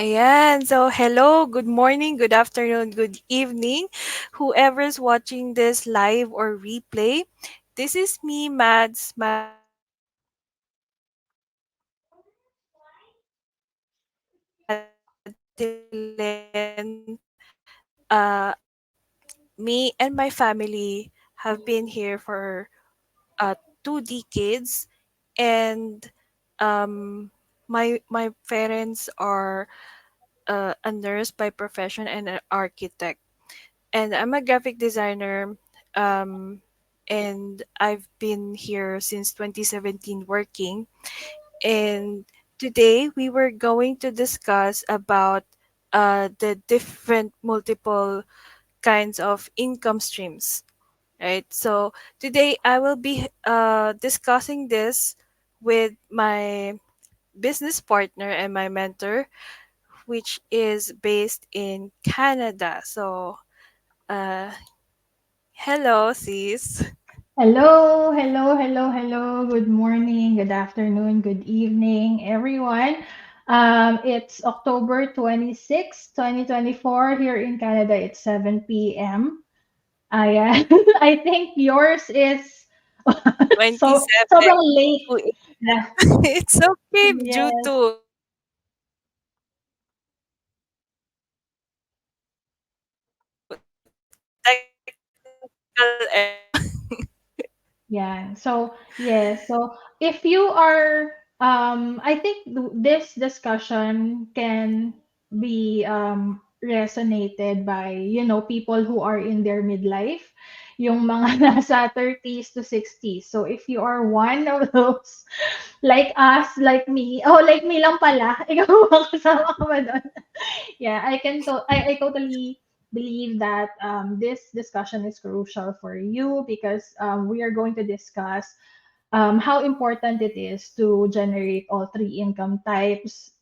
Ayan. So, hello, good morning, good afternoon, good evening, whoever's watching this live or replay. This is me, Madeline. Me and my family have been here for 2 decades, and my parents are a nurse by profession and an architect, and I'm a graphic designer. Um, and I've been here since 2017 working. And today we were going to discuss about the different multiple kinds of income streams, right? So today I will be discussing this with my business partner and my mentor, which is based in Canada. So, uh, hello, sis. Hello. Good morning, good afternoon, good evening, everyone. It's October 26, 2024 here in Canada. It's 7 p.m. Ayan. I think yours is so 27 sobrang late. to Yeah. it's okay due Yes. to technical Yeah. So, yes. So, if you are, I think this discussion can be resonated by, people who are in their midlife, yung mga nasa 30s to 60s. So, if you are one of those, like us, like me, oh, like me lang pala, ikaw ba kasama ka ba doon? Yeah, I totally believe that this discussion is crucial for you because we are going to discuss how important it is to generate all three income types,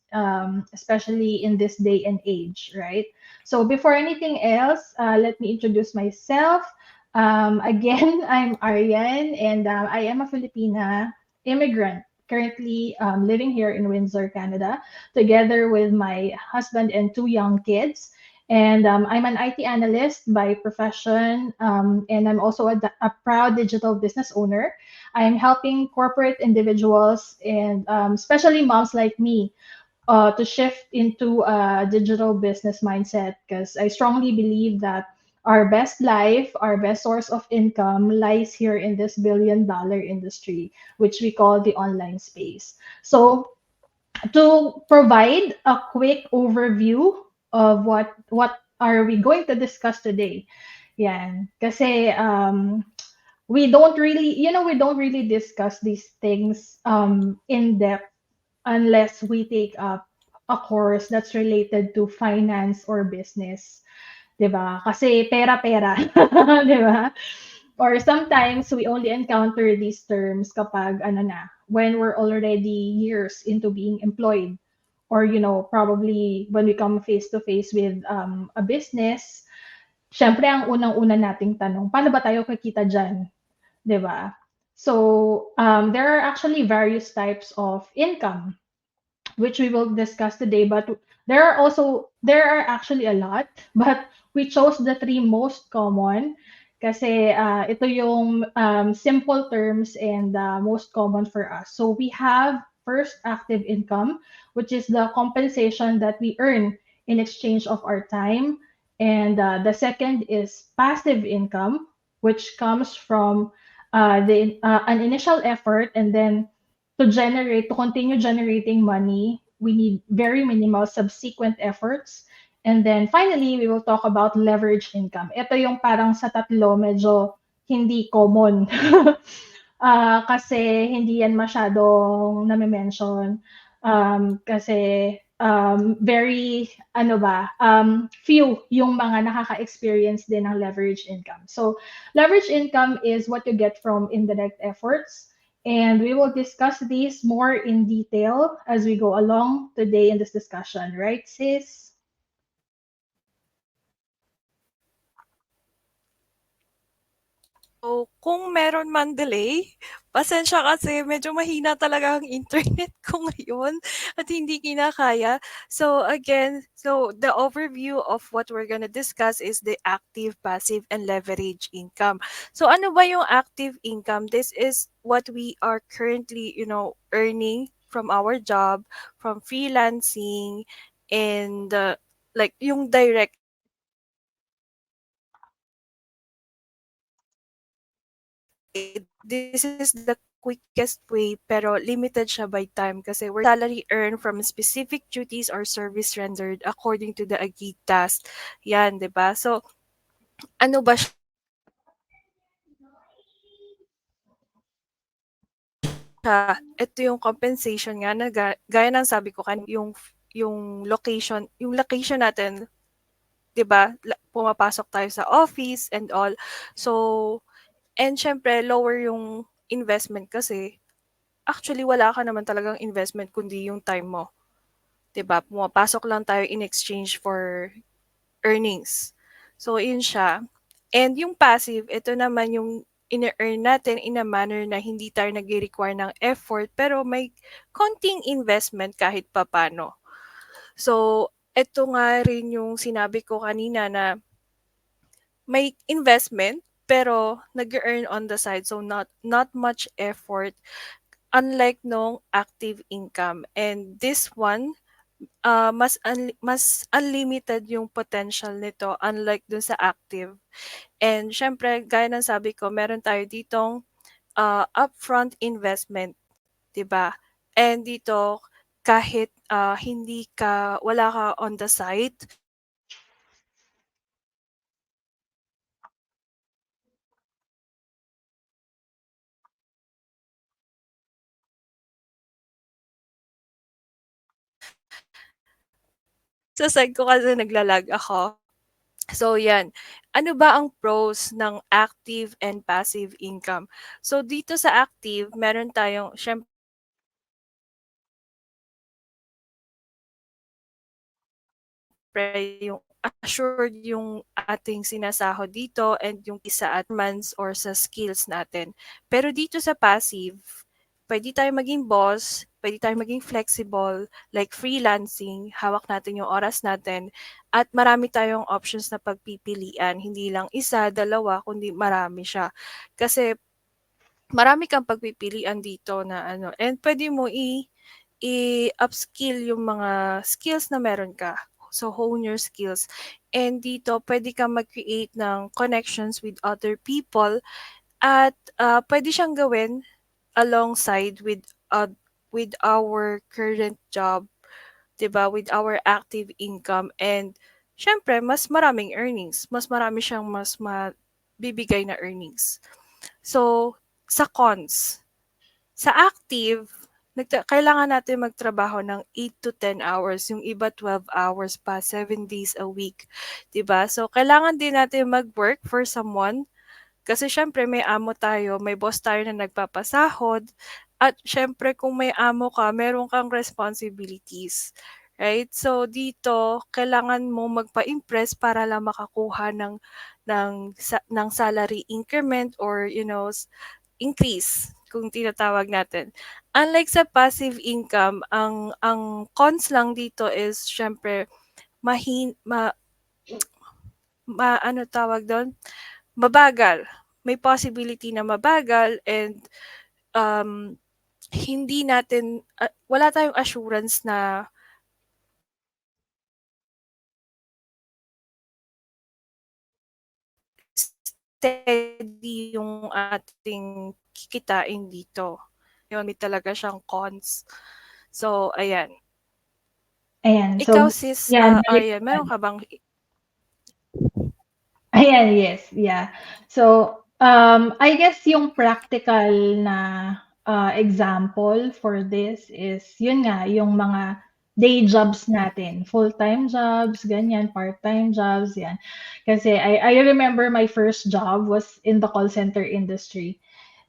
especially in this day and age, right? So before anything else, let me introduce myself. Again, I'm Ariane, and I am a Filipina immigrant currently living here in Windsor, Canada, together with my husband and two young kids. And I'm an IT analyst by profession, and I'm also a proud digital business owner. I'm helping corporate individuals and especially moms like me to shift into a digital business mindset because I strongly believe that our best life, our best source of income lies here in this billion-dollar industry, which we call the online space. So, to provide a quick overview of what are we going to discuss today. Yan. Kasi we don't really discuss these things in depth unless we take up a course that's related to finance or business, 'di ba? Kasi pera-pera, 'di ba? Or sometimes we only encounter these terms kapag ano na, when we're already years into being employed, or probably when we come face to face with a business. Syempre ang unang-una nating tanong, paano ba tayo kikita diyan, 'di ba? So, there are actually various types of income which we will discuss today. But there are actually a lot, but we chose the three most common kasi ito yung simple terms and most common for us. So we have first active income, which is the compensation that we earn in exchange of our time. And the second is passive income, which comes from the an initial effort, and then to continue generating money, we need very minimal subsequent efforts. And then finally, we will talk about leverage income. Ito yung parang sa tatlo medyo hindi common. Kasi hindi yan masyadong nami-mention. Kasi very, ano ba, few yung mga nakaka-experience din ng leverage income. So, leverage income is what you get from indirect efforts. And we will discuss these more in detail as we go along today in this discussion, right, sis? So, kung meron man delay, pasensya kasi medyo mahina talaga ang internet ko ngayon at hindi kinakaya. So, again, so the overview of what we're gonna discuss is the active, passive, and leverage income. So, ano ba yung active income? This is what we are currently, earning from our job, from freelancing, and like yung direct this is the quickest way pero limited siya by time kasi we're salary earned from specific duties or service rendered according to the agreed task. Yan, 'di ba? So, ano ba siya? Ito yung compensation nga na gaya ng sabi ko yung location natin, 'di ba? Pumapasok tayo sa office and all. So, and syempre lower yung investment kasi actually wala ka naman talagang investment kundi yung time mo. 'Di ba, pumapasok lang tayo in exchange for earnings. So, yun siya. And yung passive, ito naman yung ine-earn natin in a manner na hindi tayo nagre-require ng effort pero may konting investment kahit papano. So, ito nga rin yung sinabi ko kanina na may investment pero nag-earn on the side. So, not much effort unlike nung active income. And this one, mas unlimited yung potential nito unlike dun sa active. And siyempre gaya ng sabi ko meron tayo ditong, upfront investment, 'di ba? And dito kahit, hindi ka wala ka on the site, sa side ko kasi nagla-lag ako. So 'yan, ano ba ang pros ng active and passive income? So dito sa active meron tayong siyempre yung assured yung ating sinasahod dito and yung isa at months or sa skills natin. Pero dito sa passive, pwede tayong maging boss, pwede tayong maging flexible, like freelancing, hawak natin yung oras natin, at marami tayong options na pagpipilian. Hindi lang isa, dalawa, kundi marami siya. Kasi marami kang pagpipilian dito na ano, and pwede mo i-upskill yung mga skills na meron ka. So, hone your skills. And dito, pwede kang mag-create ng connections with other people at pwede siyang gawin alongside with our current job, 'di ba? With our active income and syempre mas maraming earnings, mas marami siyang mas mabibigay na earnings. So, sa cons, sa active, kailangan natin magtrabaho ng 8 to 10 hours, yung iba 12 hours pa, 7 days a week, 'di ba? So, kailangan din natin mag-work for someone kasi siyempre may amo tayo, may boss tayo na nagpapasahod at siyempre kung may amo ka, meron kang responsibilities, right? So, dito kailangan mo magpa-impress para lang makakuha ng salary increment or increase kung tinatawag natin. Unlike sa passive income, ang cons lang dito is siyempre mahin ma ano tawag dun, mabagal. May possibility na mabagal and um, hindi natin wala tayong assurance na steady yung ating kikitain dito. Yun, may talaga siyang cons. So, ayan. Ayan, Ikaw so sis, yan, balik Aryan, meron ka bang ayan, yes, yeah. So, I guess yung practical na example for this is, yun nga, yung mga day jobs natin, full-time jobs, ganyan, part-time jobs, yan. Kasi I remember my first job was in the call center industry.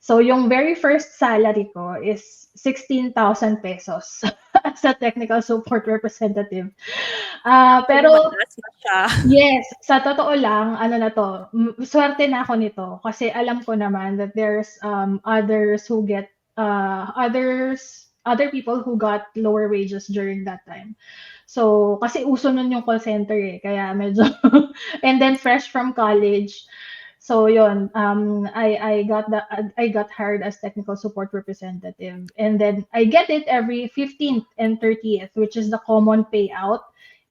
So, yung very first salary ko is 16,000 pesos as a technical support representative. Actually, Pero mataas na siya. yes, sa totoo lang, ano na 'to, swerte na ako nito kasi alam ko naman that there's, others who get, other people who got lower wages during that time. So, kasi uso nun yung call center, eh, kaya medyo and then fresh from college. So yun, I got hired as technical support representative, and then I get it every 15th and 30th, which is the common payout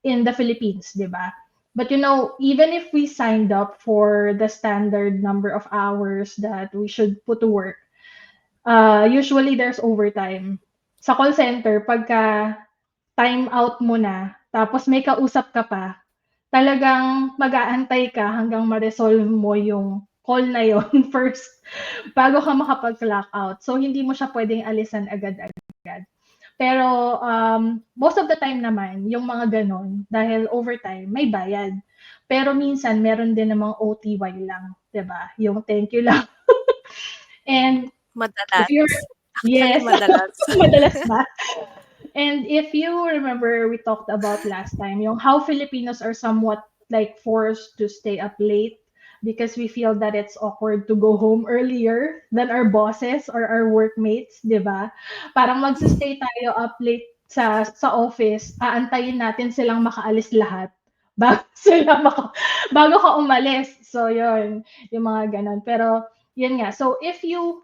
in the Philippines, 'di ba? But even if we signed up for the standard number of hours that we should put to work, usually there's overtime. Sa call center, pagka time out mo na, tapos may kausap ka pa, talagang mag-aantay ka hanggang ma-resolve mo yung call na yon first bago ka makapag-clock out. So, hindi mo siya pwedeng alisan agad-agad. Pero most of the time naman, yung mga ganon, dahil overtime, may bayad. Pero minsan, meron din namang OTY lang, 'di ba? Yung thank you lang. And if Madalas. you're Actually, yes, madalas. madalas na. And if you remember, we talked about last time, yung how Filipinos are somewhat like forced to stay up late because we feel that it's awkward to go home earlier than our bosses or our workmates, di ba? Parang magsistay tayo up late sa office, aantayin natin silang makaalis lahat bago sila bago ka umalis. So, yun, yung mga ganun. Pero, yun nga. So, if you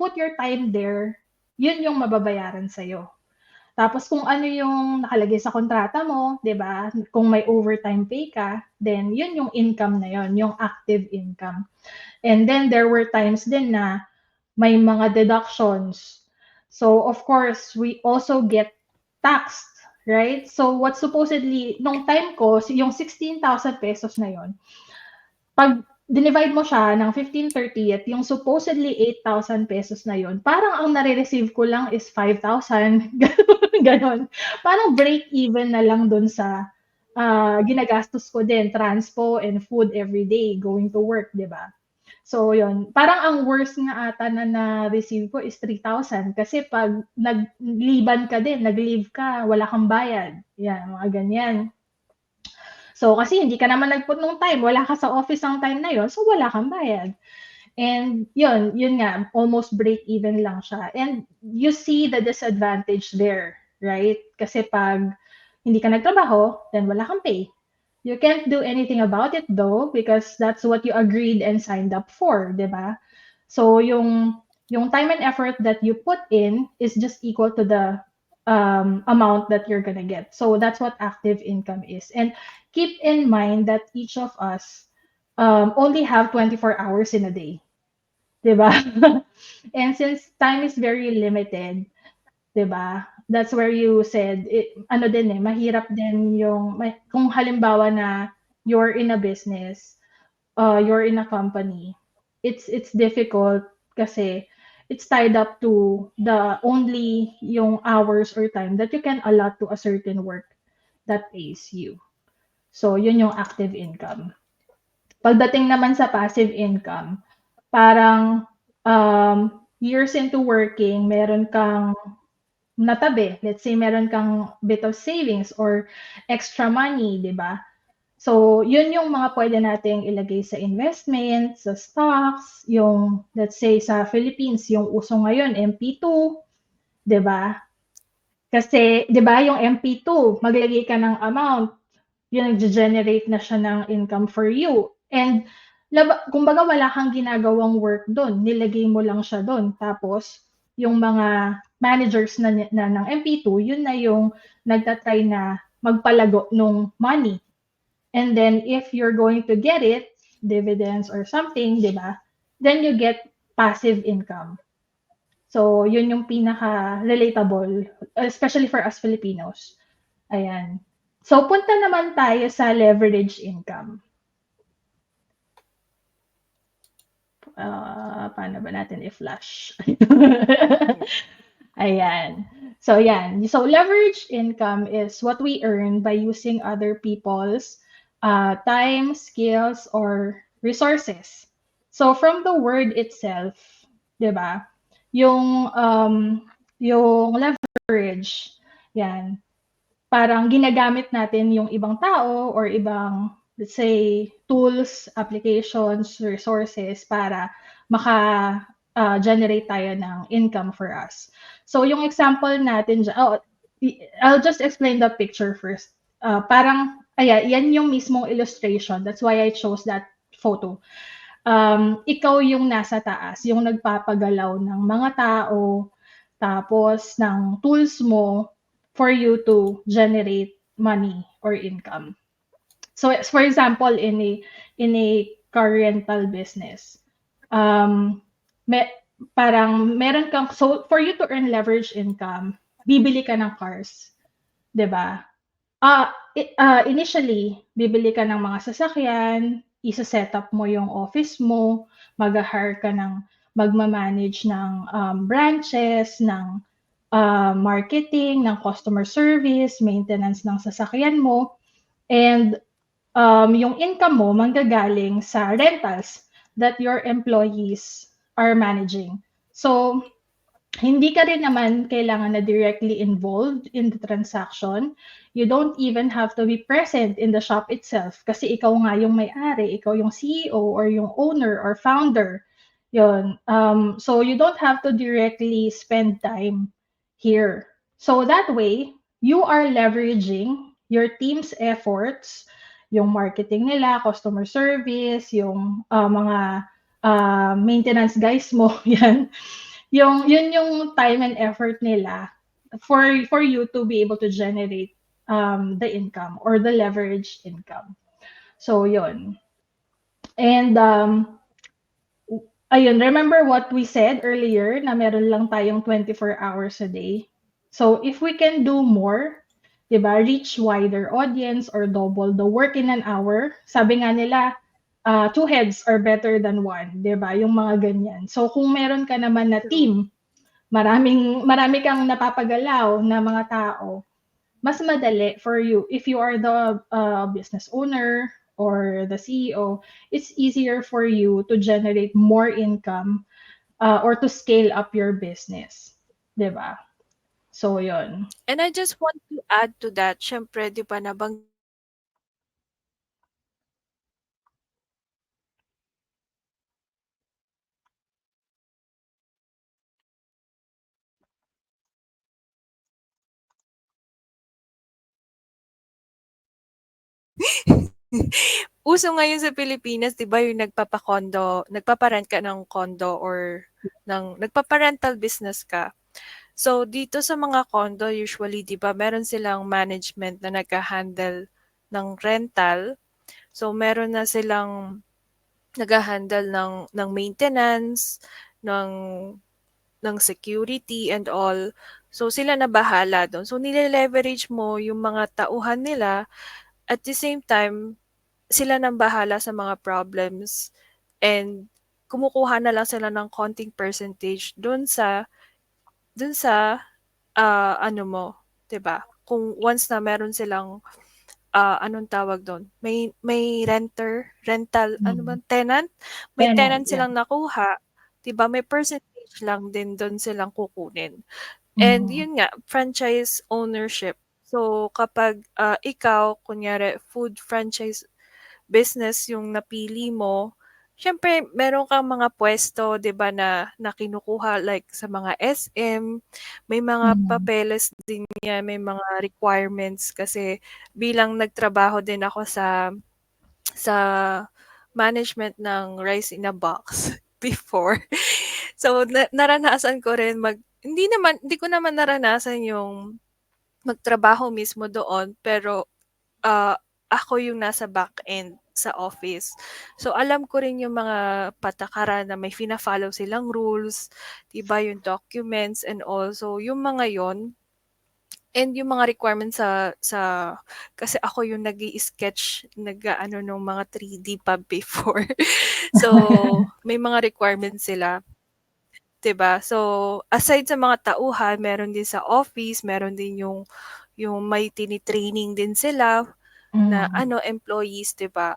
put your time there, yun yung mababayaran sa'yo. Tapos kung ano yung nakalagay sa kontrata mo, 'di ba? Kung may overtime pay ka, then yun yung income na yun, yung active income. And then there were times din na may mga deductions. So of course, we also get taxed, right? So what supposedly nung time ko, yung 16,000 pesos na yon, pag dinivide mo siya ng 15/30th, yung supposedly 8,000 pesos na yon, parang ang nare-receive ko lang is 5,000. Ganon. Parang break even na lang dun sa ginagastos ko din, transpo and food every day going to work, di ba? So, yun. Parang ang worst nga ata na na-receive ko is 3,000 kasi pag nagliban ka din, nag-leave ka, wala kang bayad. Yan, mga ganyan. So, kasi hindi ka naman nag-put nung time, wala ka sa office ang time na yon, so wala kang bayad. And yun nga, almost break even lang siya. And you see the disadvantage there, right? Kasi pag hindi ka nagtrabaho, then wala kang pay. You can't do anything about it though, because that's what you agreed and signed up for, di ba? So yung time and effort that you put in is just equal to the amount that you're gonna get. So that's what active income is. And keep in mind that each of us only have 24 hours in a day. 'Di ba? And since time is very limited, 'di ba? That's where you said ano din mahirap din yung kung halimbawa na you're in a business, you're in a company, it's difficult kasi it's tied up to the only yung hours or time that you can allot to a certain work that pays you. So, yun yung active income. Pagdating naman sa passive income, parang years into working, meron kang natabi. Let's say meron kang bit of savings or extra money, di ba? So, yun yung mga pwede nating ilagay sa investment, sa stocks, yung, let's say, sa Philippines, yung uso ngayon, MP2, di ba? Kasi, di ba, yung MP2, maglagay ka ng amount, yun nag-generate na siya ng income for you. And kumbaga wala kang ginagawang work doon, nilagay mo lang siya doon. Tapos yung mga managers na ng MP2, yun na yung nagtatry na magpalago ng money. And then if you're going to get it, dividends or something, 'di ba? Then you get passive income. So, yun yung pinaka-relatable, especially for us Filipinos. Ayan. So, punta naman tayo sa leverage income. Paano ba natin i-flash? Ayan. So, yan. So, leverage income is what we earn by using other people's time, skills, or resources. So, from the word itself, di ba? Yung leverage, yan. parang ginagamit natin yung ibang tao or ibang, let's say, tools, applications, resources para generate tayo ng income for us. So, yung example natin dyan, I'll just explain the picture first. Parang, yan yung mismong illustration. That's why I chose that photo. Ikaw yung nasa taas, yung nagpapagalaw ng mga tao, tapos ng tools mo for you to generate money or income. So, for example, in a car rental business, um, may, parang meron kang, so for you to earn leverage income, bibili ka ng cars, 'di ba? Initially, bibili ka ng mga sasakyan, isa-set up mo yung office mo, mag-hire ka ng magma-manage ng branches, ng marketing, ng customer service, maintenance ng sasakyan mo, and yung income mo manggagaling sa rentals that your employees are managing. So, hindi ka rin naman kailangan na directly involved in the transaction. You don't even have to be present in the shop itself kasi ikaw nga yung may-ari, ikaw yung CEO or yung owner or founder. Yun. So you don't have to directly spend time here. So that way, you are leveraging your team's efforts, yung marketing nila, customer service, yung mga maintenance guys mo, yan, yun yung time and effort nila for you to be able to generate the income or the leverage income. So yun. And ayun, remember what we said earlier na meron lang tayong 24 hours a day. So if we can do more, 'di ba, reach wider audience or double the work in an hour, sabi nga nila, two heads are better than one, 'di ba? Yung mga ganyan. So kung meron ka naman na True. team, marami kang napapagalaw na mga tao, mas madali for you if you are the business owner or the CEO, it's easier for you to generate more income or to scale up your business. 'Di ba? So, yun. And I just want to add to that, syempre, di ba, nabanggit mo kanina na uso ngayon sa Pilipinas, 'di ba, yung nagpapa-rent ka ng condo or nagpapa-rental business ka. So, dito sa mga condo usually, 'di ba, meron silang management na nagha-handle ng rental. So, meron na silang nagha-handle ng maintenance, ng security and all. So, sila na bahala dun. So, nile-leverage mo yung mga tauhan nila, at the same time, sila nang bahala sa mga problems, and kumukuha na lang sila ng konting percentage dun sa ano mo, 'di ba? Kung once na meron silang anong tawag dun? May rental, ano ba, Mm. tenant? May Tenant, tenant yeah. silang nakuha, 'di ba, may percentage lang din dun silang kukunin. And Mm. yun nga, franchise ownership. So kapag ikaw kunyari food franchise business yung napili mo, siyempre meron kang mga puwesto, 'di ba, na kinukuha like sa mga SM, may mga Mm. papeles din yan, may mga requirements kasi bilang nagtrabaho din ako sa management ng Rice in a Box before. So naranasan ko rin hindi ko naman naranasan yung magtrabaho mismo doon, pero ako yung nasa back end sa office. So alam ko rin yung mga patakaran na may fina-follow silang rules, 'di ba, yung documents and all. So yung mga yon, and yung mga requirements sa kasi ako yung nag-i-sketch, nag-aano nung mga 3D pa before. So may mga requirements sila, 'di ba? So aside sa mga tauhan, meron din sa office, meron din yung may tini-training din sila na Mm. ano, employees, 'di ba?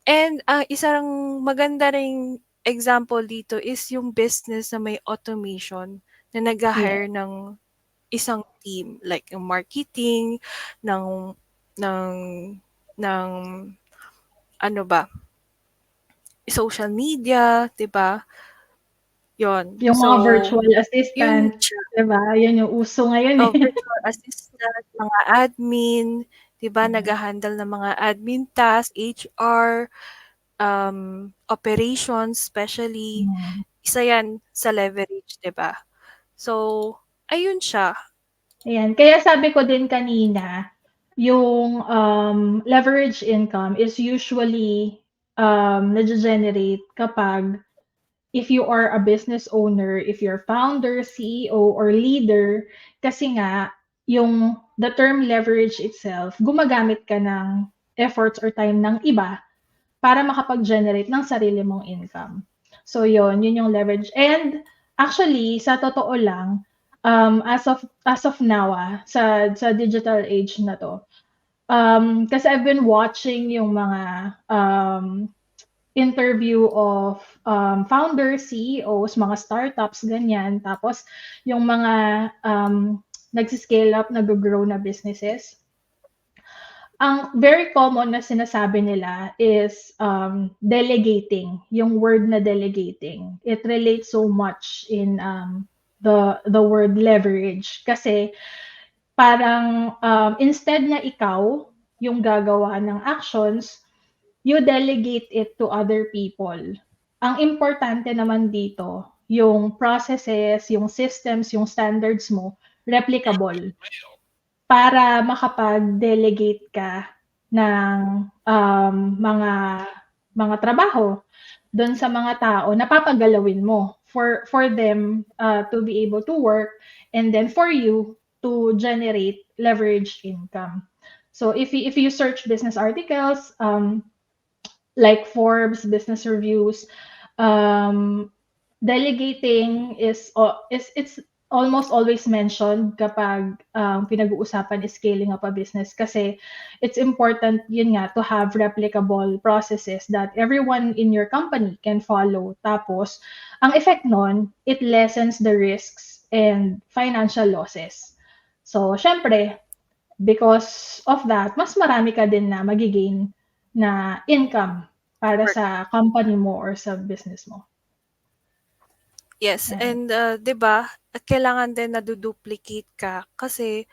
And isang maganda ring example dito is yung business na may automation na Yeah. nagha-hire ng isang team like yung marketing ng ng ng ano ba, social media, 'di ba? 'Yon. Yung So, mga virtual 'yun assistant, siya. 'di ba? Yun yung uso ngayon, eh. Virtual assistant, mga admin, 'di ba, Yeah. nagha-handle ng mga admin task, HR, operations especially, Hmm. isa 'yan sa leverage, 'di ba? So, ayun siya. Ayan, kaya sabi ko din kanina, yung, leverage income is usually, nage-generate kapag if you are a business owner, if you're founder, CEO, or leader, kasi nga, the term leverage itself, gumagamit ka ng efforts or time ng iba para makapag-generate ng sarili mong income. So yun yung leverage. And actually, sa totoo lang, as of now sa digital age na to, kasi I've been watching yung mga interview of founders, CEOs, mga startups, ganyan. Tapos yung mga nagsiscale up, nag-grow na businesses. Ang very common na sinasabi nila is delegating, yung word na delegating. It relates so much in the word leverage kasi parang instead na ikaw yung gagawa ng actions, you delegate it to other people. Ang importante naman dito, yung processes, yung systems, yung standards mo, replicable para makapag-delegate ka ng mga trabaho doon sa mga tao na papagalawin mo for them to be able to work and then for you to generate leverage income. So if you search business articles, like Forbes, business reviews, um, delegating is it's almost always mentioned kapag pinag-uusapan is scaling up a business kasi it's important yun nga to have replicable processes that everyone in your company can follow. Tapos, ang effect nun, it lessens the risks and financial losses. So, syempre, because of that, mas marami ka din na magigain na income para Work. sa company mo or sa business mo. Yes, Yan. and 'di ba, kailangan din nadu-duplicate ka kasi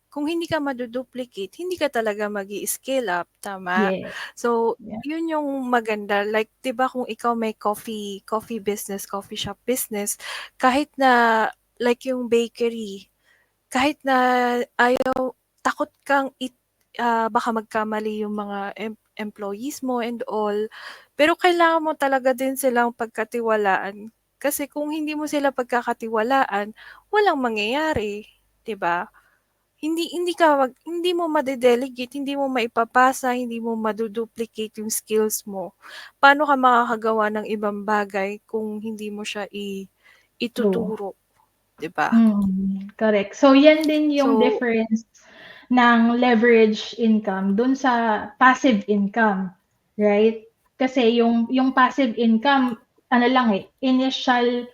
kung hindi ka madu-duplicate, hindi ka talaga mag-i-scale up, tama? Yes. So, Yeah. yun yung maganda. Like, 'di ba kung ikaw may coffee business, coffee shop business, kahit na like yung bakery, kahit na takot kang baka magkamali yung mga employees mo and all, pero kailangan mo talaga din silang pagkatiwalaan. Kasi kung hindi mo sila pagkakatiwalaan, walang mangyayari, 'di ba? Hindi mo made-delegate, hindi mo maipapasa, hindi mo madu-duplicate yung skills mo. Paano ka makakagawa ng ibang bagay kung hindi mo siya True. ituturo, 'di ba? Correct. So, yan din yung So, difference ng leverage income dun sa passive income, right? Kasi yung passive income, ano lang eh, initial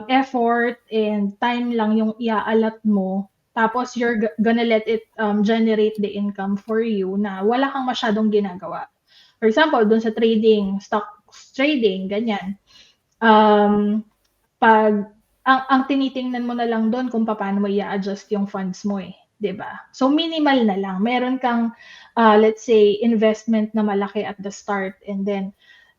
effort and time lang yung iaalat mo. Tapos you're gonna let it generate the income for you na wala kang masyadong ginagawa. For example, dun sa trading, stocks trading, ganyan. Um, pag ang tinitingnan mo na lang do'n kung papaano mo i-a-adjust yung funds mo, eh, 'di ba? So minimal na lang. Meron kang, let's say investment na malaki at the start and then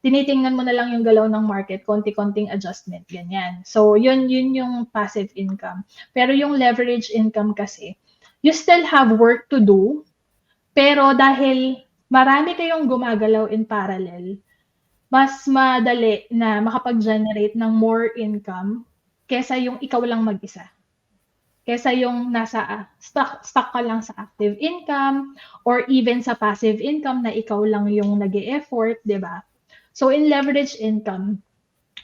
tinitingnan mo na lang yung galaw ng market, konti-konting adjustment, ganyan. So yun yung passive income. Pero yung leverage income kasi, you still have work to do, pero dahil marami kayong gumagalaw in parallel, mas madali na makapag-generate ng more income kaysa yung ikaw lang mag-isa. Kaysa yung stuck ka lang sa active income or even sa passive income na ikaw lang yung nag-e-effort, 'di ba? So in leverage income,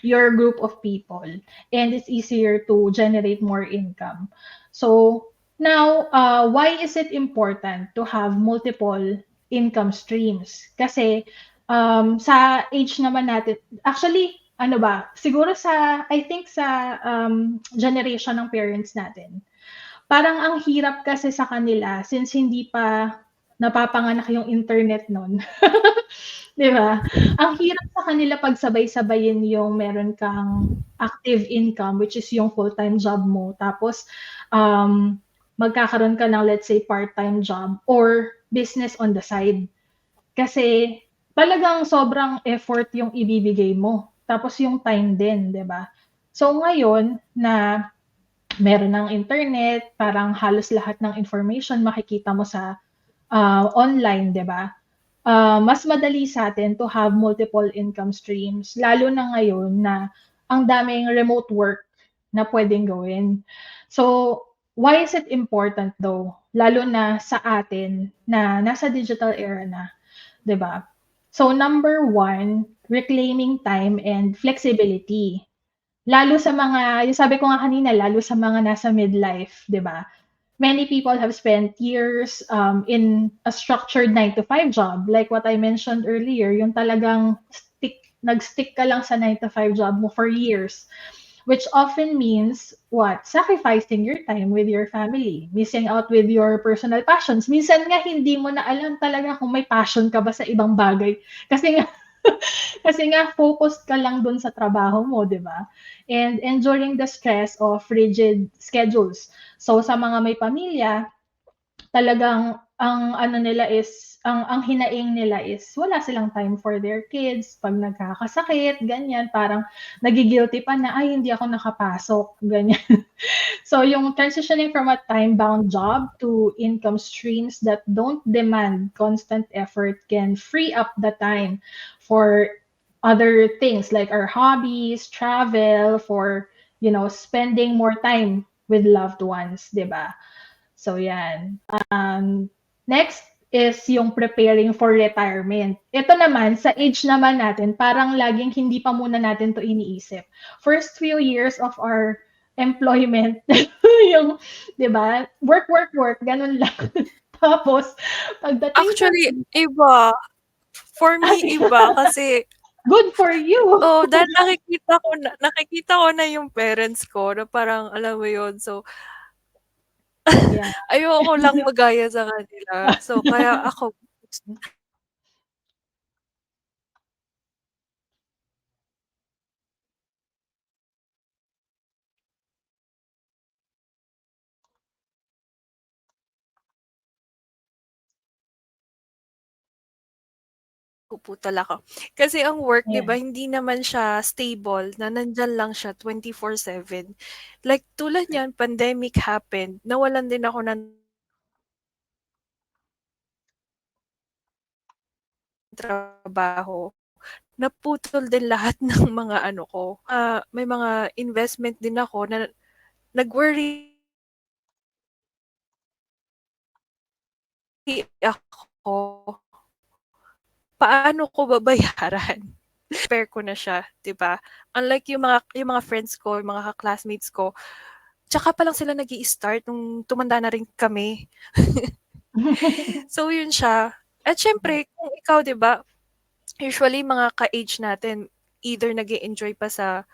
you're a group of people and it's easier to generate more income. So now, why is it important to have multiple income streams? Kasi sa age naman natin, actually, ano ba, siguro I think sa generation ng parents natin, parang ang hirap kasi sa kanila since hindi pa napapanganak yung internet nun. 'Di ba? Ang hirap sa kanila pagsabay-sabayin yung meron kang active income, which is yung full-time job mo, tapos, um, magkakaroon ka ng let's say part-time job or business on the side. Kasi talagang sobrang effort yung ibibigay mo, tapos yung time din, 'di ba? So ngayon na meron ng internet, parang halos lahat ng information makikita mo sa, online, 'di ba? Mas madali sa'tin to have multiple income streams, lalo na ngayon na ang daming remote work na puwedeng gawin. So, why is it important though, lalo na sa atin na nasa digital era na, 'di ba? So, number one, reclaiming time and flexibility. Lalo sa mga yung sabi ko nga kanina, lalo sa mga nasa midlife, 'di ba? Many people have spent years, in a structured 9 to 5 job, like what I mentioned earlier, yung talagang nag-stick ka lang sa 9 to 5 job mo for years, which often means what? Sacrificing your time with your family, missing out with your personal passions. Minsan nga hindi mo na alam talaga kung may passion ka ba sa ibang bagay kasi nga kasi nga focused ka lang dun sa trabaho mo, 'di ba? And enduring the stress of rigid schedules. So sa mga may pamilya, talagang ang ano nila is ang hinaing nila is wala silang time for their kids, 'pag nagkakasakit ganyan, parang nagi-guilty pa na, "Ay hindi ako nakapasok," ganyan. So yung transitioning from a time-bound job to income streams that don't demand constant effort can free up the time for other things like our hobbies, travel, for, spending more time with loved ones, 'di ba? So yan. Next is yung preparing for retirement. Ito naman, sa age naman natin, parang laging hindi pa muna natin to iniisip. First few years of our employment, yung, di ba, work, work, work, ganun lang. Tapos, pagdating sa, Actually, iba. For me, ay, iba kasi good for you. dahil nakikita ko na yung parents ko na parang alam mo yun, so Yeah. ayoko lang magaya sa kanila. So kaya ako puputol ako. Kasi ang work 'di ba Ayan. hindi naman siya stable na nandiyan lang siya 24/7. Like tulad niyan pandemic happened, nawalan din ako ng trabaho. Naputol din lahat ng mga ano ko, may mga investment din ako na nag-worry ako, paano ko babayaran? Prepare ko na siya, 'di ba? Unlike yung mga friends ko, yung mga ka-classmates ko, tsaka pa lang sila nag-i-start nung tumanda na rin kami. So yun siya. At siyempre kung ikaw 'di ba, usually mga ka-age natin either nag-e-enjoy pa sa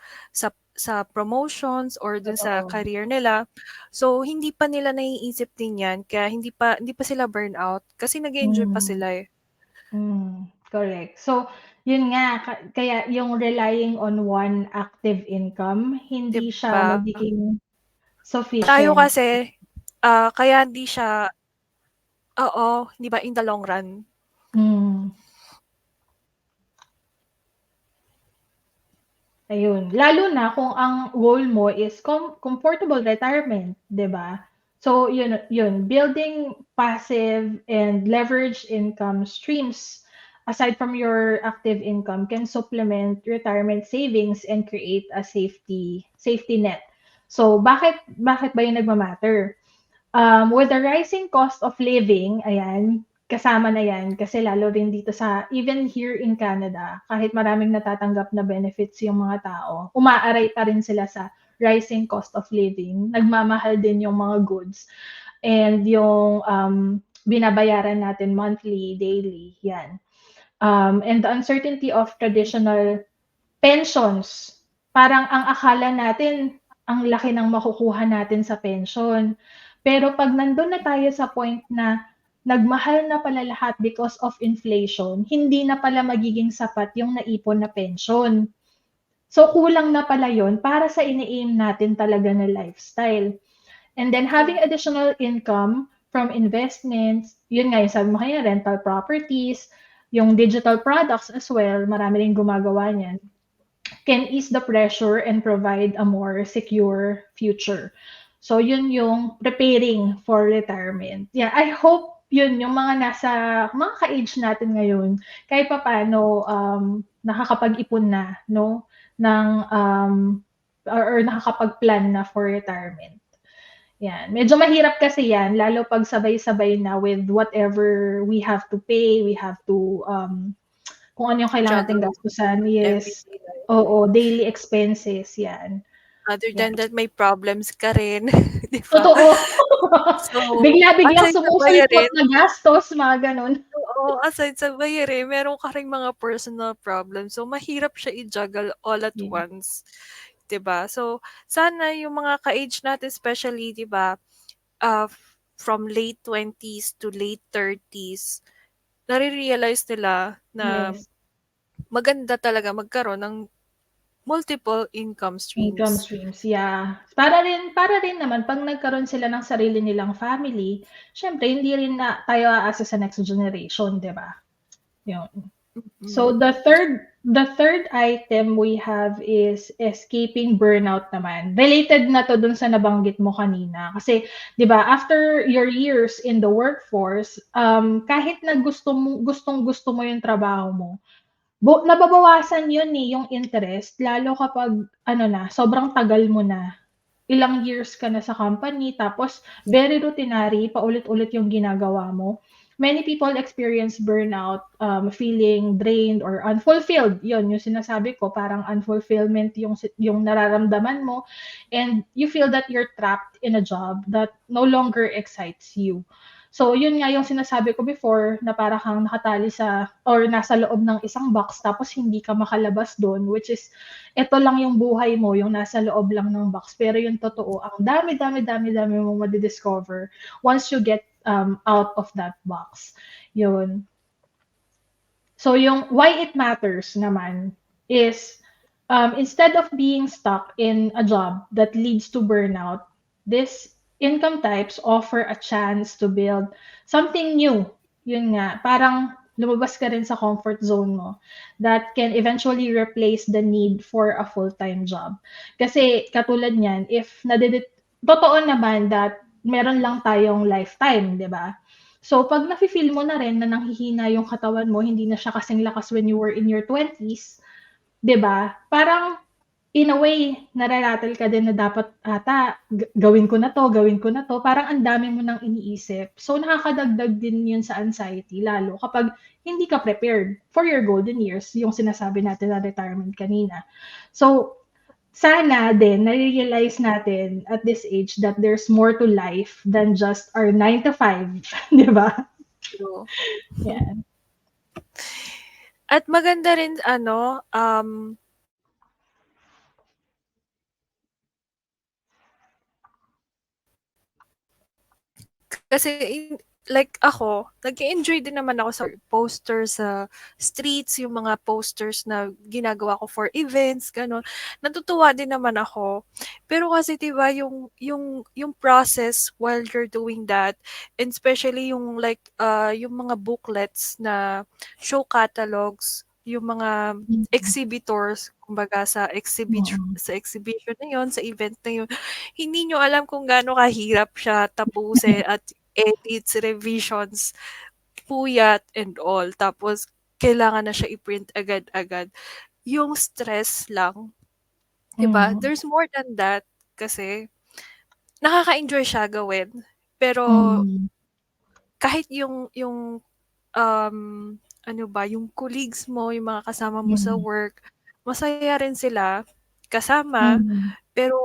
promotions or dun sa Totoo. career nila. So hindi pa nila naiisip din 'yan kaya hindi pa sila burnout kasi nag-e-enjoy pa Mm. sila, eh, Correct. So, yun nga kaya yung relying on one active income, 'di hindi siya ba? magiging Tayo sufficient. kasi, kaya hindi siya oo, 'di ba in the long run. Hmm, ayun. Lalo na kung ang goal mo is comfortable retirement, 'di ba? So, yun, building passive and leverage income streams aside from your active income can supplement retirement savings and create a safety net. So, bakit ba yun nagma-matter? With the rising cost of living, ayan, kasama na yan kasi lalo rin dito sa even here in Canada, kahit maraming natatanggap na benefits yung mga tao, umaaray pa rin sila sa rising cost of living. Nagmamahal din yung mga goods and yung binabayaran natin monthly, daily, yan. And the uncertainty of traditional pensions. Parang ang akala natin, ang laki ng makukuha natin sa pension. Pero 'pag nandun na tayo sa point na nagmahal na pala lahat because of inflation, hindi na pala magiging sapat yung naipon na pension. So, kulang na pala yun para sa ini-aim natin talaga na lifestyle. And then having True. additional income from investments, yun nga yung sabi mo kanina, rental properties, yung digital products as well, marami ring gumagawa niyan, can ease the pressure and provide a more secure future. So yun yung preparing for retirement. Yeah, I hope yun yung mga ka-age natin ngayon kahit papaano nakakapag-ipon na no ng or nakakapag-plan na for retirement. Yan. Medyo mahirap kasi yan, lalo pag sabay-sabay na with whatever we have to pay, we have to, kung ano yung kailangan nating Juggle gastusan, yes. everyday life. Oo, daily expenses, yan. Other Yan. than that, may problems ka rin, 'di ba? Totoo. So, Bigla-biglang aside sa sumusulpot bayarin na gastos, mga gano'n. oo, aside sa bayarin, meron ka ring mga personal problems. So, mahirap siya i-juggle all at Yeah. once, 'di ba? So, sana yung mga ka-age natin especially, 'di ba, uh, from late 20s to late 30s, nare-realize nila na Yes. maganda talaga magkaroon ng multiple income Income streams. streams, yeah. Para rin naman 'pag nagkaroon sila ng sarili nilang family, siyempre hindi rin na tayo aasa sa next generation, 'di ba? Yun. So Mm. the third item we have is escaping burnout naman. Related na to dun sa nabanggit mo kanina kasi 'di ba after your years in the workforce, kahit na gustong-gusto mo yung trabaho mo, nababawasan yun, eh, yung interest lalo kapag ano na, sobrang tagal mo na. Ilang years ka na sa company tapos very routinary, paulit-ulit yung ginagawa mo. Many people experience burnout, feeling drained or unfulfilled. Yun, yung sinasabi ko, parang unfulfillment yung nararamdaman mo and you feel that you're trapped in a job that no longer excites you. So, yun nga yung sinasabi ko before na para kang nakatali sa or nasa loob ng isang box tapos hindi ka makalabas doon, which is eto lang yung buhay mo, yung nasa loob lang ng box. Pero yung totoo, ang dami, dami, dami, dami mong madi-discover once you get out of that box. Yun. So yung why it matters naman is instead of being stuck in a job that leads to burnout, these income types offer a chance to build something new. Yun nga, parang lumabas ka rin sa comfort zone mo that can eventually replace the need for a full-time job. Kasi katulad niyan, if totoo naman that meron lang tayong lifetime, di ba? So, 'pag nafi-feel mo na rin na nanghihina yung katawan mo, hindi na siya kasing lakas when you were in your 20s, 'di ba? Parang in a way, nare-rattle ka din na dapat ata gawin ko na 'to, gawin ko na 'to. Parang ang dami mo ng iniisip. So, nakakadagdag din 'yun sa anxiety lalo kapag hindi ka prepared for your golden years, yung sinasabi natin na retirement kanina. So, sana din nare-realize natin at this age that there's more to life than just our 9 to 5, 'di ba? True. Yan. At maganda rin ano, kasi like ako, nag-e-enjoy din naman ako sa posters sa streets, yung mga posters na ginagawa ko for events, gano'n. Natutuwa din naman ako. Pero kasi 'di ba yung process while you're doing that and especially yung like, yung mga booklets na show catalogs, yung mga Mm, exhibitors kumbaga mm. sa exhibition na yun, sa event na yun, hindi niyo alam kung gaano kahirap siya tapusin at edits, revisions, puyat and all. Tapos kailangan na siya i-print agad-agad. Yung stress lang, 'di ba? Mm, There's more than that kasi nakaka-enjoy siya gawin. Pero mm, kahit um, ano ba, yung colleagues mo, yung mga kasama mo sa mm, work, masaya rin sila kasama, mm. pero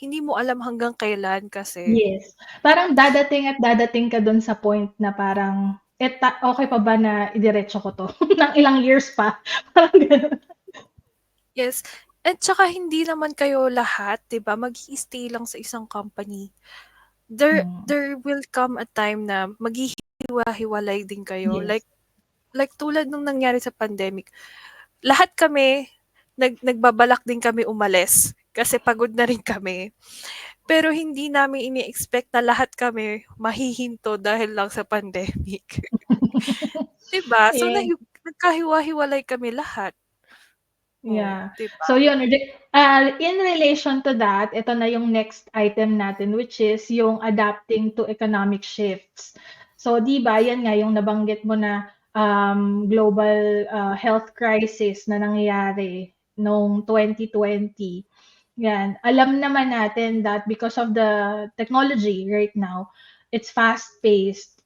hindi mo alam hanggang kailan kasi Yes. Parang dadating at dadating ka dun sa point na parang, okey pa ba na idiretso ko 'to ng ilang years pa, parang gano'n. yes. At saka hindi naman kayo lahat, 'di ba, mag-i-stay lang sa isang company. Mm. there will come a time na maghihiwa-hiwalay din kayo. Yes. Like tulad nung nangyari sa pandemic, lahat kami nagbabalak din kami umalis kasi pagod na rin kami. Pero hindi namin ini-expect na lahat kami mahihinto dahil lang sa pandemic. 'Di ba? So Yeah. nagkahiwa-hiwalay kami lahat. Oh, Yeah. 'di ba? So yun, in relation to that, ito na yung next item natin, which is yung adapting to economic shifts. So 'di ba, yan nga yung nabanggit mo na global health crisis na nangyayari noong 2020. Yan. Alam naman natin that because of the technology right now, it's fast-paced.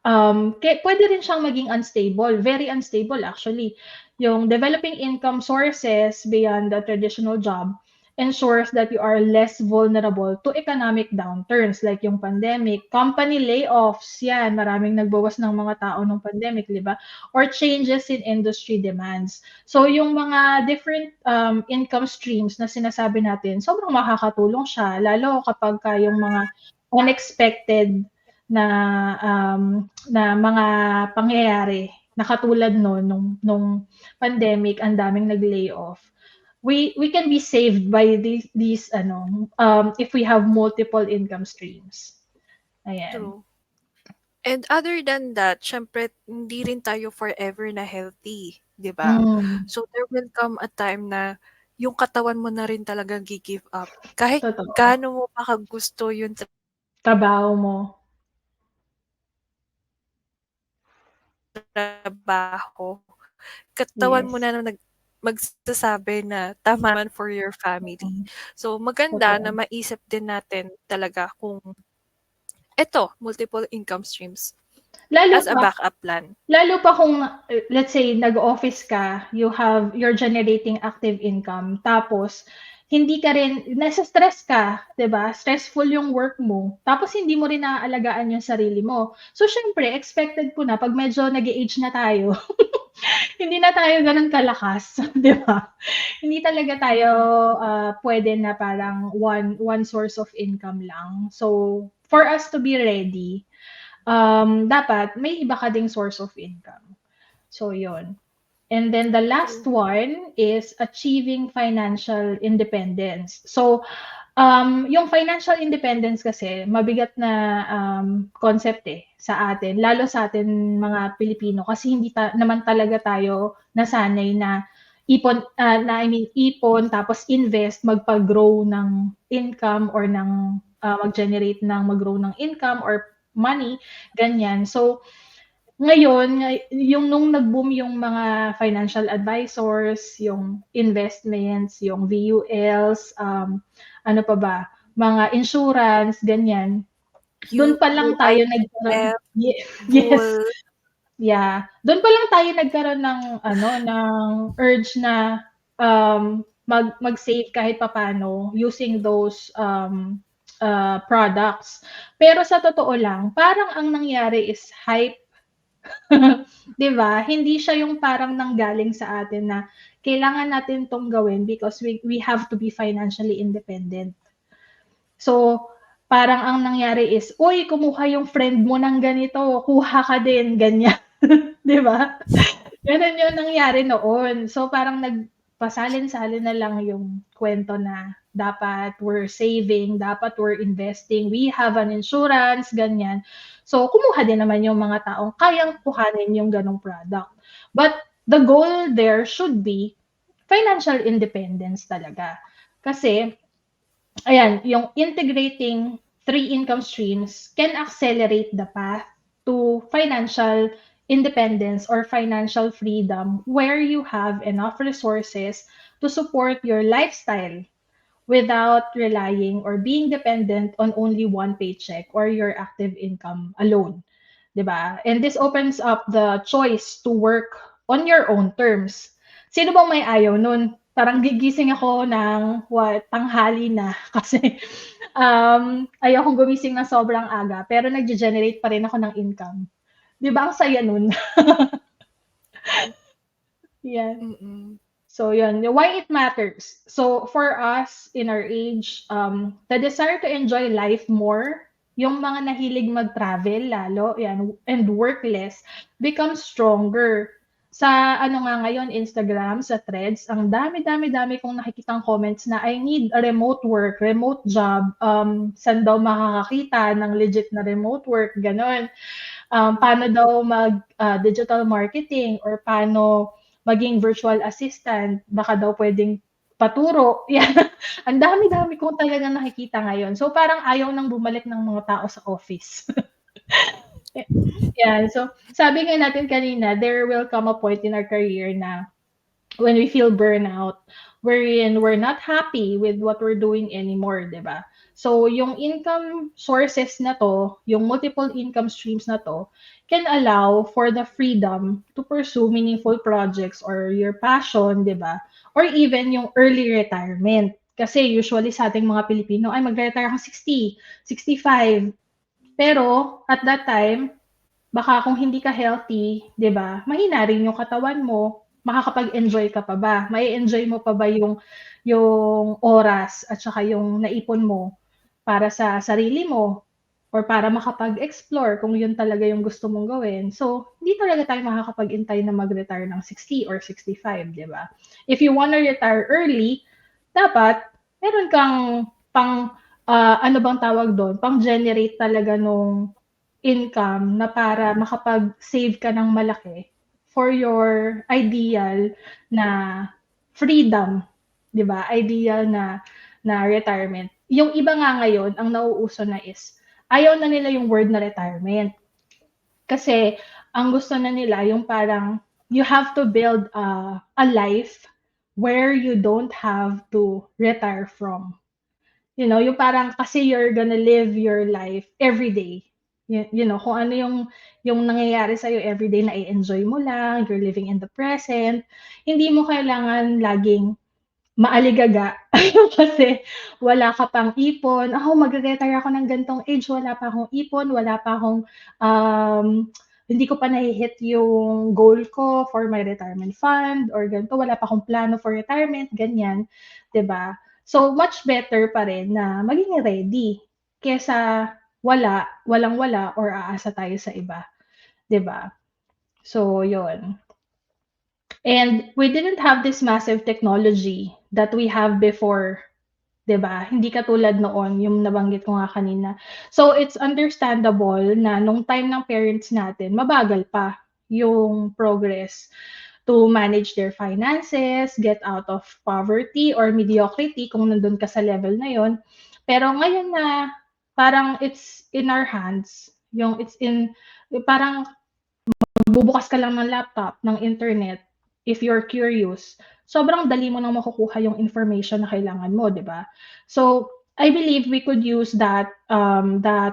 Pwede rin siyang maging unstable, very unstable actually. Yung developing income sources beyond the traditional job ensures that you are less vulnerable to economic downturns like yung pandemic, company layoffs, yan, maraming nagbawas ng mga tao nung pandemic, di ba? Or changes in industry demands. So yung mga different income streams na sinasabi natin, sobrang makakatulong siya, lalo kapag yung mga unexpected na na mga pangyayari na katulad nung pandemic, ang daming nag-layoff. We can be saved by these if we have multiple income streams. Ayan. True. And other than that, siyempre hindi rin tayo forever na healthy, 'di ba? Hmm, So there will come a time na yung katawan mo na rin talagang gi-give up. Kahit totoo. gaano mo pa kagusto yung Trabaho mo. trabaho, katawan mo Yes. na magsasabi na tama naman for your family. Mm, So maganda na totoo. maisip din natin talaga kung eto, multiple income streams Lalo as a pa backup plan. Lalo pa kung, let's say, nag-office ka, you're generating active income, tapos hindi ka rin, nasa stress ka, 'di ba? Stressful yung work mo, tapos hindi mo rin naaalagaan yung sarili mo. So, syempre, expected ko na pag medyo nag-age na tayo, hindi na tayo gano'n kalakas, 'di ba? Hindi talaga tayo pwede na parang one source of income lang. So, for us to be ready, dapat may iba ka ding source of income. So, yun. And then the last True. one is achieving financial independence. So, yung financial independence kasi mabigat na concept sa atin, lalo sa atin mga Pilipino kasi hindi naman talaga tayo nasanay na ipon tapos invest, magpa-grow ng income or ng mag-grow ng income or money, ganyan. So, ngayon, yung nung nag-boom yung mga financial advisors, yung investments, yung VULs, ano pa ba, mga insurance, ganyan. Do'n pa lang Yung tayo nagkaroon IVF, yes, Bull, yeah. Do'n pa lang tayo nagkaroon ng urge na, mag-save kahit papaano using those, products. Pero sa totoo lang, parang ang nangyari is hype. 'Di ba? Hindi siya yung parang nanggaling sa atin na kailangan natin 'tong gawin because we have to be financially independent. So, parang ang nangyari is, "Uy, kumuha yung friend mo ng ganito, kuha ka din." Ganyan, 'di ba? Gano'n yung nangyari noon. So, parang nagpasalin-salin na lang yung kwento na dapat we're saving, dapat we're investing, we have an insurance, ganyan. So, kumuha din naman yung mga taong kayang kuhanin yung gano'ng product. But the goal there should be financial independence talaga. Kasi ayan, yung integrating three income streams can accelerate the path to financial independence or financial freedom where you have enough resources to support your lifestyle without relying or being dependent on only one paycheck or your active income alone. 'Di ba? And this opens up the choice to work on your own terms. Sino bang may ayaw nun? Parang gigising ako ng tanghali na kasi ayokong gumising ng sobrang aga pero nagge-generate pa rin ako ng income. 'Di ba ang saya nun? Yan. mm. So yun, why it matters. So for us in our age, the desire to enjoy life more yung mga nahilig mag-travel lalo, yan, and work less, become stronger. Sa ano nga ngayon, Instagram, sa Threads, ang dami-dami-dami kong nakikitang comments na I need a remote work, remote job, saan daw makakakita ng legit na remote work, gano'n. Paano daw mag digital marketing or paano maging virtual assistant, baka daw puwedeng paturo, yan. Ang dami-dami kong talagang nakikita ngayon. So, parang ayaw nang bumalik ng mga tao sa office. Yan, so sabi nga natin kanina, there will come a point in our career na when we feel burnout, wherein we're not happy with what we're doing anymore, 'di ba? So, yung income sources na 'to, yung multiple income streams na 'to, can allow for the freedom to pursue meaningful projects or your passion, 'di ba? Or even yung early retirement. Kasi usually sa ating mga Pilipino, ay magre-retire ako 60, 65. Pero at that time, baka kung hindi ka healthy, 'di ba, mahina rin yung katawan mo, makakapag-enjoy ka pa ba? Mae-enjoy mo pa ba yung oras at saka yung naipon mo para sa sarili mo or para makapag-explore kung yun talaga yung gusto mong gawin. So, hindi talaga tayo makakapag-intay na mag-retire ng 60 or 65, 'di ba? If you wanna retire early, dapat meron kang ano bang tawag dun, pang-generate talaga nung income na para makapag-save ka ng malaki for your ideal na freedom, 'di ba? Ideal na retirement. Yung iba nga ngayon, ang nauuso na is ayaw na nila yung word na retirement. Kasi ang gusto na nila yung parang you have to build a life where you don't have to retire from. You know, yung parang kasi you're gonna live your life every day. You know, kung ano yung nangyayari sa'yo everyday na i-enjoy mo lang, you're living in the present. Hindi mo kailangan laging maaligaga kasi wala ka pang ipon. Ako, magre-retire ako ng gantong age, wala pa akong ipon, wala pa akong, hindi ko pa nahi-hit yung goal ko for my retirement fund or ganito, wala pa akong plano for retirement, ganyan, 'di ba? So, much better pa rin na maging ready kaysa walang-wala or aasa tayo sa iba, 'di ba? So, 'yun. And we didn't have this massive technology that we have before, 'di ba? Hindi katulad noon, yung nabanggit ko nga kanina. So, it's understandable na nung time ng parents natin, mabagal pa yung progress to manage their finances, get out of poverty or mediocrity kung nandun ka sa level na yon. Pero ngayon na parang it's in our hands, parang magbubukas ka lang ng laptop, ng internet, if you're curious, sobrang dali mo nang makukuha yung information na kailangan mo, 'di ba? So, I believe we could use that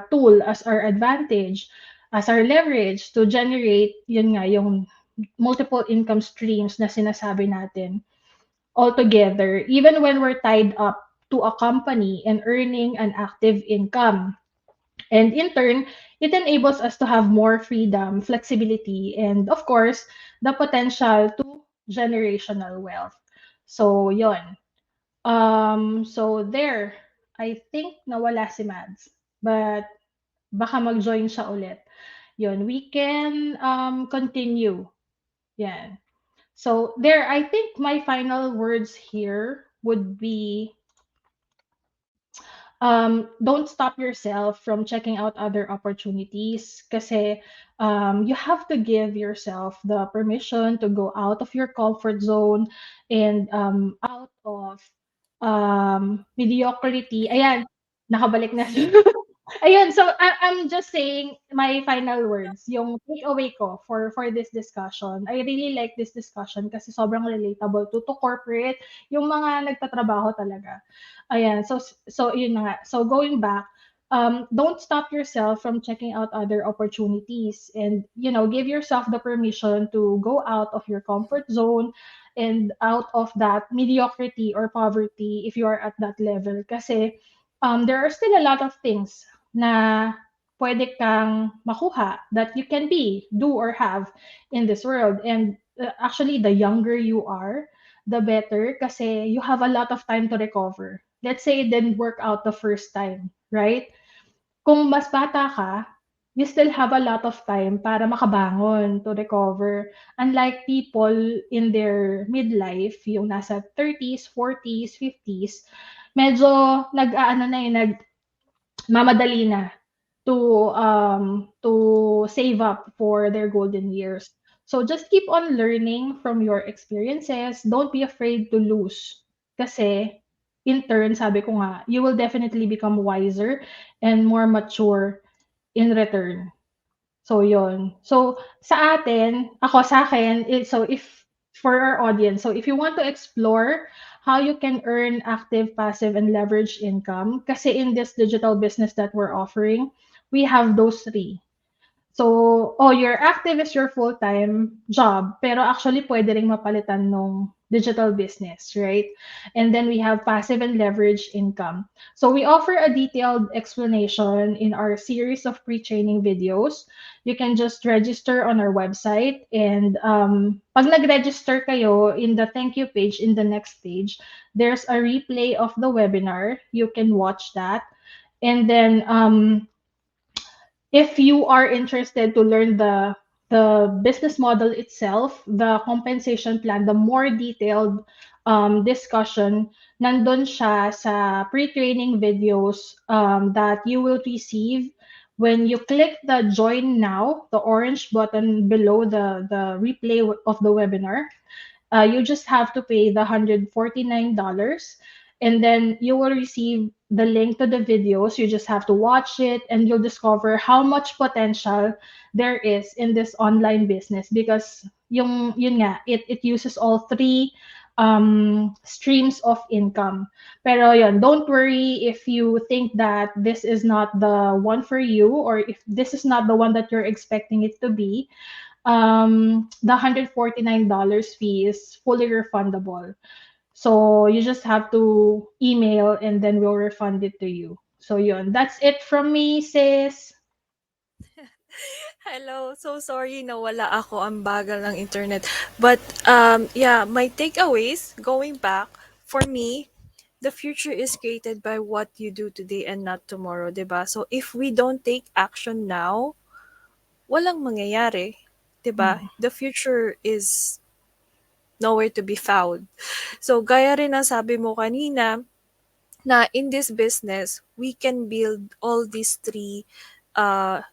tool as our advantage, as our leverage to generate, yun nga, yung multiple income streams na sinasabi natin altogether, even when we're tied up to a company and earning an active income. And in turn, it enables us to have more freedom, flexibility, and of course, the potential to generational wealth. So, yon. So there, I think nawala si Mads. But baka mag-join siya ulit. Yon, we can continue. Yan. So there, I think my final words here would be don't stop yourself from checking out other opportunities kasi you have to give yourself the permission to go out of your comfort zone and out of mediocrity. Ayan, nakabalik na. Ayun, so I'm just saying my final words, yung takeaway ko for this discussion. I really like this discussion kasi sobrang relatable to corporate, yung mga nagtatrabaho talaga. Ayan, so yun na nga. So going back, don't stop yourself from checking out other opportunities and give yourself the permission to go out of your comfort zone and out of that mediocrity or poverty if you are at that level kasi there are still a lot of things na pwede kang makuha that you can do or have in this world. And actually, the younger you are, the better kasi you have a lot of time to recover. Let's say it didn't work out the first time, right? kung mas bata ka, you still have a lot of time para makabangon, to recover. Unlike people in their midlife, yung nasa 30s, 40s, 50s, medyo nag-aano na eh, mamadali na to save up for their golden years. So just keep on learning from your experiences. Don't be afraid to lose. Kasi in turn, sabi ko nga, you will definitely become wiser and more mature in return. So yon. So sa atin, ako sa akin, so if for our audience, so if you want to explore how you can earn active, passive, and leverage income, kasi in this digital business that we're offering, we have those three. So, your active is your full-time job, pero actually pwede ring mapalitan nung digital business, right? And then we have passive and leverage income. So we offer a detailed explanation in our series of pre-training videos. You can just register on our website, and pag nag-register kayo in the thank you page, in the next page, there's a replay of the webinar. You can watch that. And then if you are interested to learn the business model itself, the compensation plan, the more detailed discussion, nandun siya sa pre-training videos that you will receive when you click the join now, the orange button below the replay of the webinar. You just have to pay the $149, and then you will receive the link to the videos. You just have to watch it, and you'll discover how much potential there is in this online business, because yun nga, it uses all three streams of income. Pero yun, don't worry if you think that this is not the one for you, or if this is not the one that you're expecting it to be. The $149 fee is fully refundable. So you just have to email, and then we'll refund it to you. So yun, that's it from me, sis. Hello, so sorry nawala ako, ang bagal ng internet. But yeah, my takeaways going back, for me, the future is created by what you do today and not tomorrow, 'di ba? So if we don't take action now, walang mangyayari, 'di ba? The future is nowhere to be found. So gaya rin ng sabi mo kanina, na in this business, we can build all these three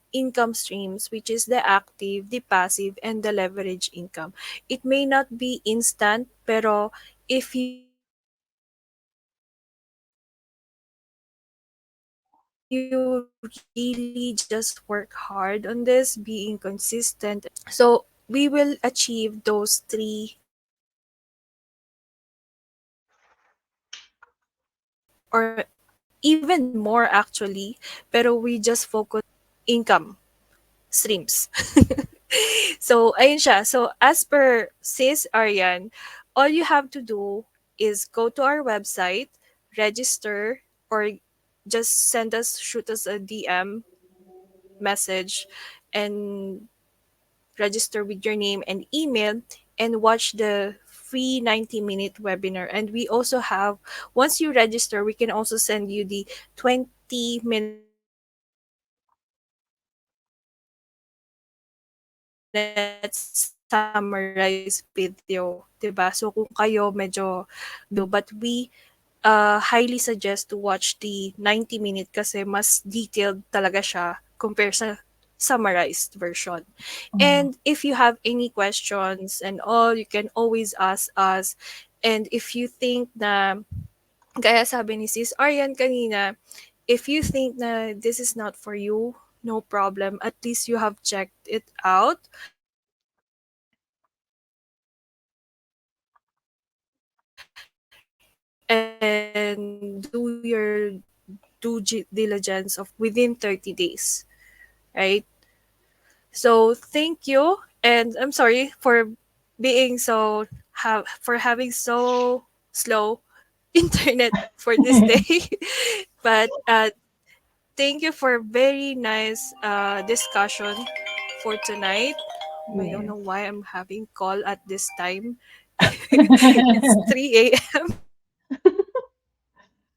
income streams, which is the active, the passive, and the leverage income. It may not be instant, pero if you really just work hard on this, being consistent, so we will achieve those three or even more actually, pero we just focus income streams. So, ayun siya. So, as per Sis Arian, all you have to do is go to our website, register, or just shoot us a DM message, and register with your name and email, and watch the free 90-minute webinar. And we also have, once you register, we can also send you the 20 minutes summarized video, 'di ba? So kung kayo medyo but we highly suggest to watch the 90-minute kasi mas detailed talaga siya compare sa summarized version. Oh. And if you have any questions and all, you can always ask us. And if you think na, gaya sabi ni Sis Arian kanina, if you think na this is not for you, no problem. At least you have checked it out. And do your due diligence of within 30 days, right? So thank you, and I'm sorry for being so for having so slow internet for this day. But thank you for very nice discussion for tonight. I don't Yes. know why I'm having call at this time. It's 3 a.m.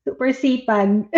Super sipag.